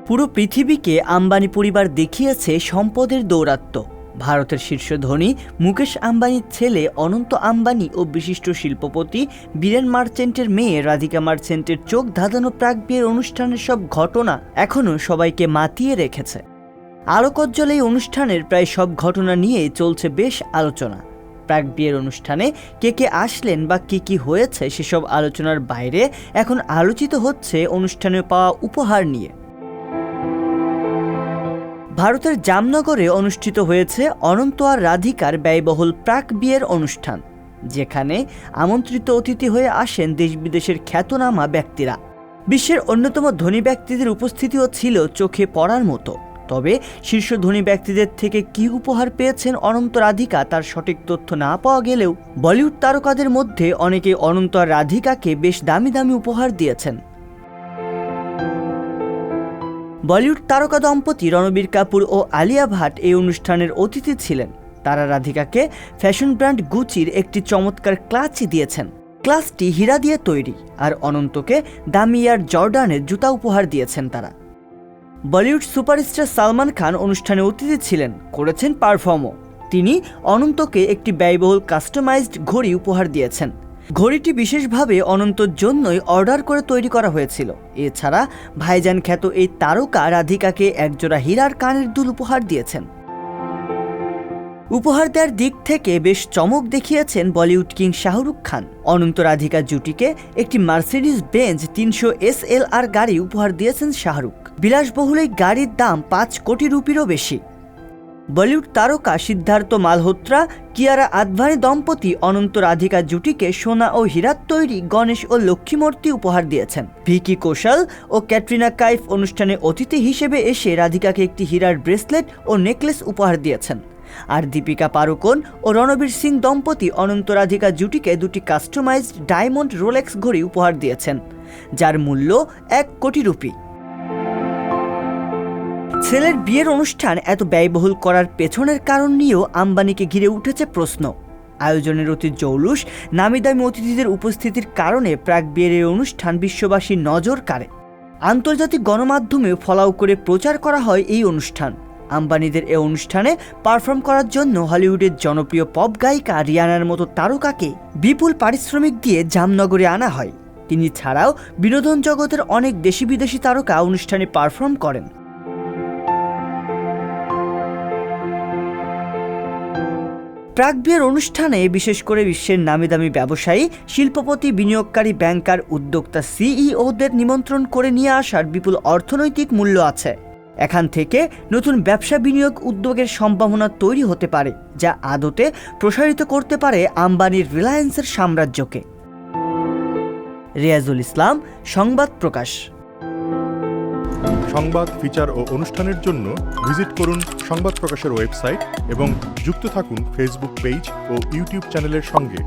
পুরো পৃথিবীকে আম্বানি পরিবার দেখিয়েছে সম্পদের দৌরাত্ম্য। ভারতের শীর্ষ ধনী মুকেশ আম্বানির ছেলে অনন্ত আম্বানি ও বিশিষ্ট শিল্পপতি বীরেন মার্চেন্টের মেয়ে রাধিকা মার্চেন্টের চোখ ধাঁধানো প্রাক বিয়ের অনুষ্ঠানের সব ঘটনা এখনও সবাইকে মাতিয়ে রেখেছে। আলোকোজ্জ্বল এই অনুষ্ঠানের প্রায় সব ঘটনা নিয়ে চলছে বেশ আলোচনা। প্রাক বিয়ের অনুষ্ঠানে কে কে আসলেন বা কি হয়েছে সেসব আলোচনার বাইরে এখন আলোচিত হচ্ছে অনুষ্ঠানে পাওয়া উপহার নিয়ে। ভারতের জামনগরে অনুষ্ঠিত হয়েছে অনন্ত আর রাধিকার ব্যয়বহুল প্রাক বিয়ের অনুষ্ঠান, যেখানে আমন্ত্রিত অতিথি হয়ে আসেন দেশ বিদেশের খ্যাতনামা ব্যক্তিরা। বিশ্বের অন্যতম ধনী ব্যক্তিদের উপস্থিতিও ছিল চোখে পড়ার মতো। তবে শীর্ষ ধনী ব্যক্তিদের থেকে কি উপহার পেয়েছেন অনন্ত রাধিকা তার সঠিক তথ্য না পাওয়া গেলেও বলিউড তারকাদের মধ্যে অনেকে অনন্ত আর রাধিকাকে বেশ দামি দামি উপহার দিয়েছেন। বলিউড তারকা দম্পতি রণবীর কাপুর ও আলিয়া ভাট এই অনুষ্ঠানের অতিথি ছিলেন। তারা রাধিকাকে ফ্যাশন ব্র্যান্ড গুচির একটি চমৎকার ক্লাচই দিয়েছেন। ক্লাচটি হীরা দিয়ে তৈরি, আর অনন্তকে দামি এয়ার জর্ডানের জুতা উপহার দিয়েছেন তারা। বলিউড সুপারস্টার সালমান খান অনুষ্ঠানে অতিথি ছিলেন, করেছেন পারফর্মও। তিনি অনন্তকে একটি ব্যয়বহুল কাস্টমাইজড ঘড়ি উপহার দিয়েছেন। ঘড়িটি বিশেষভাবে অনন্তর জন্যই অর্ডার করে তৈরি করা হয়েছিল। এছাড়া ভাইজান খ্যাত এই তারকা রাধিকাকে একজোড়া হীরার কানের দুল উপহার দিয়েছেন। উপহার দেওয়ার দিক থেকে বেশ চমক দেখিয়েছেন বলিউড কিং শাহরুখ খান। অনন্ত রাধিকা জুটিকে একটি মার্সিডিজ বেঞ্জ 300 SLR গাড়ি উপহার দিয়েছেন শাহরুখ। বিলাসবহুল এই গাড়ির দাম 5 কোটি রুপিরও বেশি। বলিউড তারকা সিদ্ধার্থ মালহোত্রা, কিয়ারা আদভানি দম্পতি অনন্ত রাধিকা জুটিকে সোনা ও হীরার তৈরি গণেশ ও লক্ষ্মী মূর্তি উপহার দিয়েছেন। ভিকি কৌশল ও ক্যাটরিনা কাইফ অনুষ্ঠানে অতিথি হিসেবে এসে রাধিকাকে একটি হীরার ব্রেসলেট ও নেকলেস উপহার দিয়েছেন। আর দীপিকা পাড়ুকোন ও রণবীর সিং দম্পতি অনন্ত রাধিকা জুটিকে দুটি কাস্টমাইজড ডায়মন্ড রোলেক্স ঘড়ি উপহার দিয়েছেন, যার মূল্য 1 কোটি রুপি। ছেলের বিয়ের অনুষ্ঠান এত ব্যয়বহুল করার পেছনের কারণ নিয়েও আম্বানিকে ঘিরে উঠেছে প্রশ্ন। আয়োজনের অতি জৌলুস, নামিদামি অতিথিদের উপস্থিতির কারণে প্রাক বিয়ের এই অনুষ্ঠান বিশ্ববাসীর নজর কাড়ে। আন্তর্জাতিক গণমাধ্যমেও ফলাও করে প্রচার করা হয় এই অনুষ্ঠান। আম্বানিদের এই অনুষ্ঠানে পারফর্ম করার জন্য হলিউডের জনপ্রিয় পপ গায়িকা রিয়ানার মতো তারকাকে বিপুল পারিশ্রমিক দিয়ে জামনগরে আনা হয়। তিনি ছাড়াও বিনোদন জগতের অনেক দেশি বিদেশি তারকা অনুষ্ঠানে পারফর্ম করেন। প্রাক বিয়ের অনুষ্ঠানে বিশেষ করে বিশ্বের নামিদামি ব্যবসায়ী, শিল্পপতি, বিনিয়োগকারী, ব্যাংকার, উদ্যোক্তা, সিইওদের নিমন্ত্রণ করে নিয়ে আসার বিপুল অর্থনৈতিক মূল্য আছে। এখান থেকে নতুন ব্যবসা, বিনিয়োগ, উদ্যোগের সম্ভাবনা তৈরি হতে পারে, যা আদতে প্রসারিত করতে পারে আম্বানির রিলায়েন্সের সাম্রাজ্যকে। রিয়াজুল ইসলাম, সংবাদ প্রকাশ। সংবাদ, ফিচার ও অনুষ্ঠানের জন্য ভিজিট করুন সংবাদ প্রকাশের ওয়েবসাইট এবং যুক্ত থাকুন ফেসবুক পেজ ও ইউটিউব চ্যানেলের সঙ্গে।